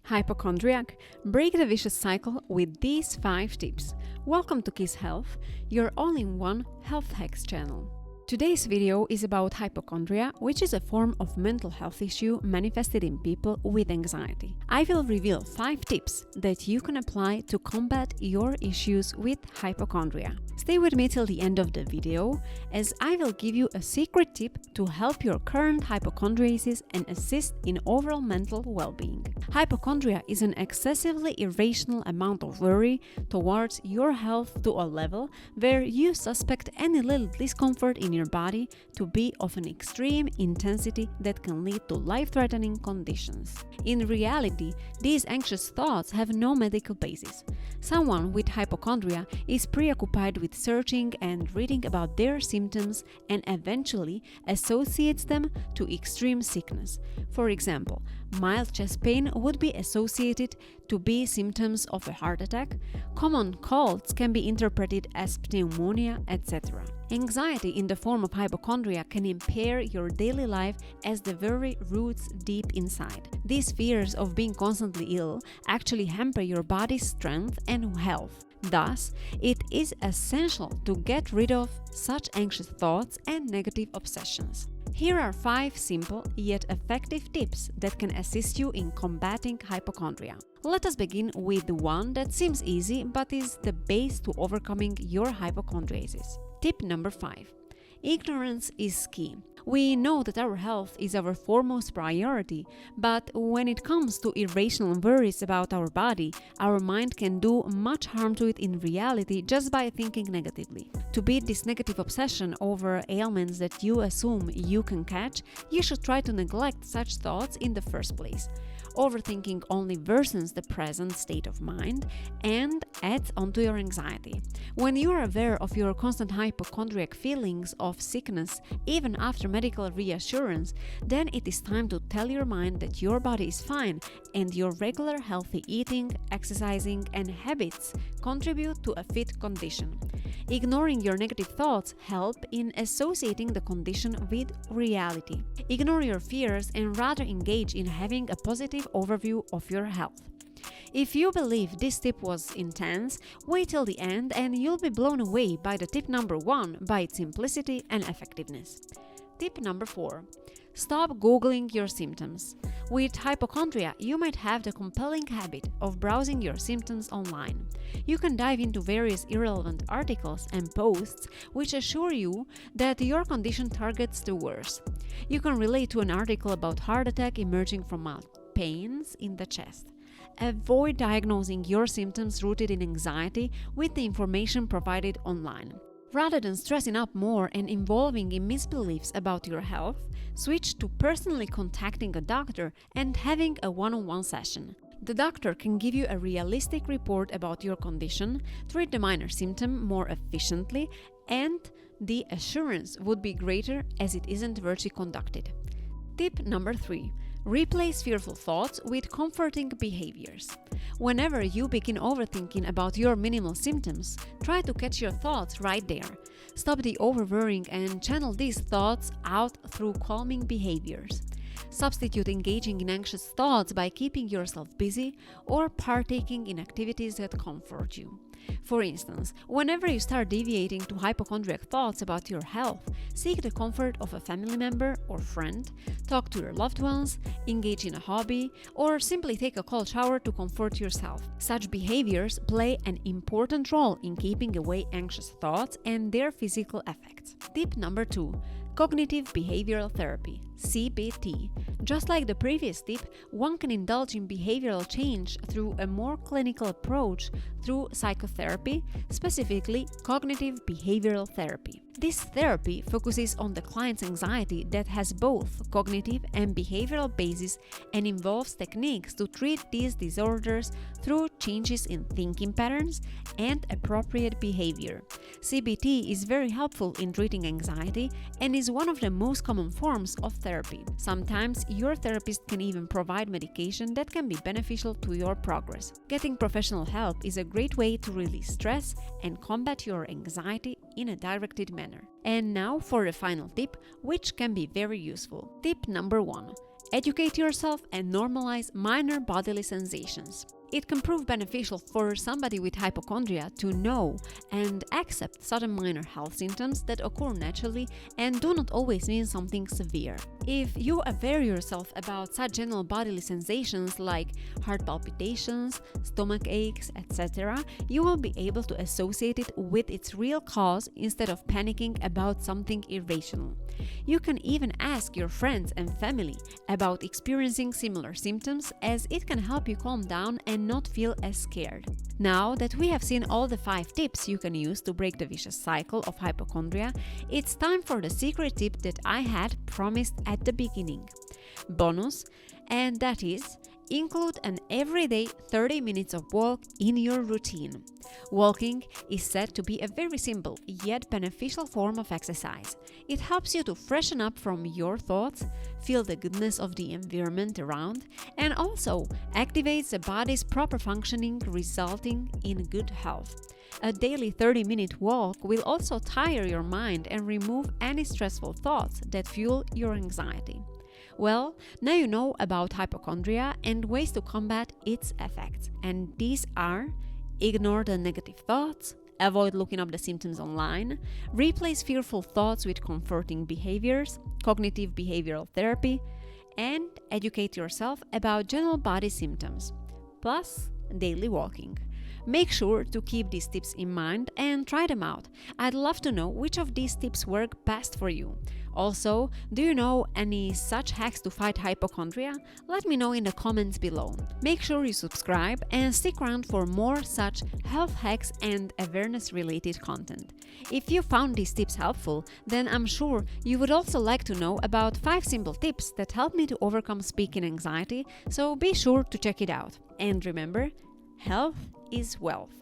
Hypochondriac, break the vicious cycle with these 5 tips. Welcome to Kiss Health, your all-in-one health hacks channel. Today's video is about hypochondria, which is a form of mental health issue manifested in people with anxiety. I will reveal 5 tips that you can apply to combat your issues with hypochondria. Stay with me till the end of the video, as I will give you a secret tip to help your current hypochondriasis and assist in overall mental well-being. Hypochondria is an excessively irrational amount of worry towards your health to a level where you suspect any little discomfort in your body to be of an extreme intensity that can lead to life-threatening conditions. In reality, these anxious thoughts have no medical basis. Someone with hypochondria is preoccupied with searching and reading about their symptoms and eventually associates them to extreme sickness. For example, mild chest pain would be associated to be symptoms of a heart attack, common colds can be interpreted as pneumonia, etc. Anxiety in the form of hypochondria can impair your daily life as the worry roots deep inside. These fears of being constantly ill actually hamper your body's strength and health. Thus, it is essential to get rid of such anxious thoughts and negative obsessions. Here are 5 simple yet effective tips that can assist you in combating hypochondria. Let us begin with the one that seems easy but is the base to overcoming your hypochondriasis. Tip number 5. Ignorance is key. We know that our health is our foremost priority, but when it comes to irrational worries about our body, our mind can do much harm to it in reality just by thinking negatively. To beat this negative obsession over ailments that you assume you can catch, you should try to neglect such thoughts in the first place. Overthinking only worsens the present state of mind and adds onto your anxiety. When you are aware of your constant hypochondriac feelings of sickness, even after medical reassurance, then it is time to tell your mind that your body is fine and your regular healthy eating, exercising, and habits contribute to a fit condition. Ignoring your negative thoughts help in associating the condition with reality. Ignore your fears and rather engage in having a positive overview of your health. If you believe this tip was intense, wait till the end and you'll be blown away by the tip number 1 by its simplicity and effectiveness. Tip number 4. Stop Googling your symptoms. With hypochondria, you might have the compelling habit of browsing your symptoms online. You can dive into various irrelevant articles and posts which assure you that your condition targets the worst. You can relate to an article about heart attack emerging from mild pains in the chest. Avoid diagnosing your symptoms rooted in anxiety with the information provided online. Rather than stressing up more and involving in misbeliefs about your health, switch to personally contacting a doctor and having a one-on-one session. The doctor can give you a realistic report about your condition, treat the minor symptom more efficiently, and the assurance would be greater as it isn't virtually conducted. Tip number 3. Replace fearful thoughts with comforting behaviors. Whenever you begin overthinking about your minimal symptoms, try to catch your thoughts right there. Stop the overworrying and channel these thoughts out through calming behaviors. Substitute engaging in anxious thoughts by keeping yourself busy or partaking in activities that comfort you. For instance, whenever you start deviating to hypochondriac thoughts about your health, seek the comfort of a family member or friend, talk to your loved ones, engage in a hobby, or simply take a cold shower to comfort yourself. Such behaviors play an important role in keeping away anxious thoughts and their physical effects. Tip number 2. Cognitive Behavioral Therapy, CBT. Just like the previous tip, one can indulge in behavioral change through a more clinical approach through psychotherapy, specifically cognitive behavioral therapy. This therapy focuses on the client's anxiety that has both cognitive and behavioral basis and involves techniques to treat these disorders through changes in thinking patterns and appropriate behavior. CBT is very helpful in treating anxiety and is one of the most common forms of therapy. Sometimes your therapist can even provide medication that can be beneficial to your progress. Getting professional help is a great way to release stress and combat your anxiety in a directed manner. And now for the final tip, which can be very useful. Tip number 1. Educate yourself and normalize minor bodily sensations. It can prove beneficial for somebody with hypochondria to know and accept certain minor health symptoms that occur naturally and do not always mean something severe. If you aware yourself about such general bodily sensations like heart palpitations, stomach aches, etc., you will be able to associate it with its real cause instead of panicking about something irrational. You can even ask your friends and family about experiencing similar symptoms, as it can help you calm down and not feel as scared. Now that we have seen all the 5 tips you can use to break the vicious cycle of hypochondria, it's time for the secret tip that I had promised at the beginning. Bonus, and that is, include an everyday 30 minutes of walk in your routine. Walking is said to be a very simple yet beneficial form of exercise. It helps you to freshen up from your thoughts, feel the goodness of the environment around, and also activates the body's proper functioning, resulting in good health. A daily 30-minute walk will also tire your mind and remove any stressful thoughts that fuel your anxiety. Well, now you know about hypochondria and ways to combat its effects. And these are: ignore the negative thoughts, avoid looking up the symptoms online, replace fearful thoughts with comforting behaviors, cognitive behavioral therapy, and educate yourself about general body symptoms, plus daily walking. Make sure to keep these tips in mind and try them out. I'd love to know which of these tips work best for you. Also, do you know any such hacks to fight hypochondria? Let me know in the comments below. Make sure you subscribe and stick around for more such health hacks and awareness-related content. If you found these tips helpful, then I'm sure you would also like to know about 5 simple tips that help me to overcome speaking anxiety, so be sure to check it out. And remember, health is wealth.